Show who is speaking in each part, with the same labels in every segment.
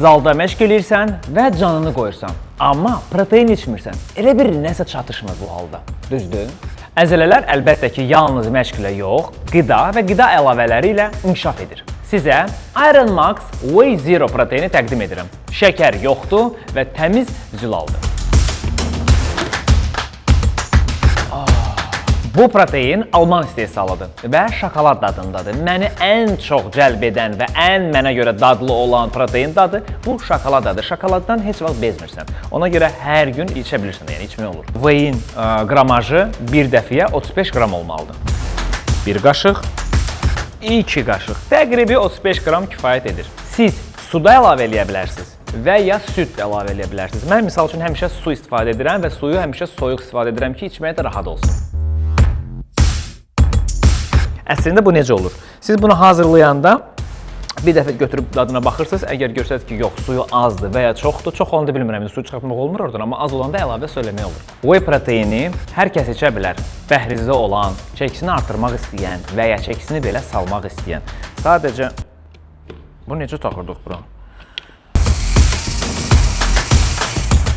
Speaker 1: Zalda məşq eləyirsən və canını qoyursan. Amma protein içmirsən. Elə bir nəsə çatışmır bu halda. Düzdür? Əzələlər əlbəttə ki, yalnız məşq ilə yox, qida və qida əlavələri ilə inkişaf edir. Sizə Iron Max Whey Zero proteini təqdim edirəm. Şəkər yoxdur və təmiz zülaldır. Bu protein Alman istehsalıdır və şokolad dadındadır. Məni ən çox cəlb edən və ən mənə görə dadlı olan protein dadı bu şokolaдаdır. Şokoladdan heç vaxt bezmirsən. Ona görə hər gün içə bilirsən, yəni içmək olur. Whey-in qramajı bir dəfiyə 35 qram olmalıdır. 1 qaşıq, 2 qaşıq. Təqribi 35 qram kifayət edir. Siz suda əlavə eləyə bilərsiniz və ya süd əlavə eləyə bilərsiniz. Mən misal üçün həmişə su istifadə edirəm və suyu həmişə soyuq istifadə edirəm ki, içməyə də rahat olsun. Əslində bu necə olur? Siz bunu hazırlayanda bir dəfə götürüb dadına baxırsınız. Əgər görsəniz ki, yox, suyu azdır və ya çoxdur, çox olanda bilmirəm, su çıxartmaq olmur oradan, amma az olanda əlavə söyləmək olur. Whey proteini hər kəs içə bilər. Bəhrizdə olan, çəkisini artırmaq istəyən və ya çəkisini belə salmaq istəyən. Sadəcə, bunu necə taxırdıq bura?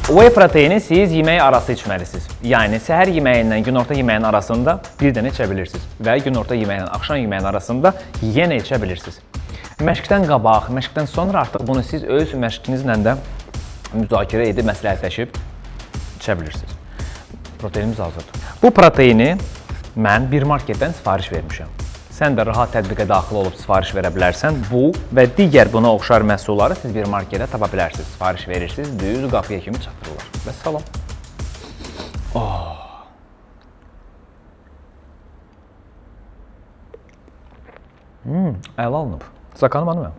Speaker 1: Whey proteini siz yemək arası içməlisiniz. Yəni, səhər yeməyindən günorta yeməyin arasında bir dənə içə bilirsiniz və günorta yeməyindən axşam yeməyin arasında yenə içə bilirsiniz. Məşqdən qabaq, məşqdən sonra artıq bunu siz öz məşqinizlə də müzakirə edib, məsləhətləşib içə bilirsiniz. Proteinimiz hazırdır. Bu proteini mən bir marketdən sifariş vermişəm. Sən də rahat tətbiqə daxil olub sifariş verə bilərsən. Bu və digər buna oxşar məhsulları siz bir marketdə tapa bilərsiniz. Sifariş verirsiniz, düz qapıya kimi çatdırırlar. Və salam. Əla alınıb. Zakanım hanım?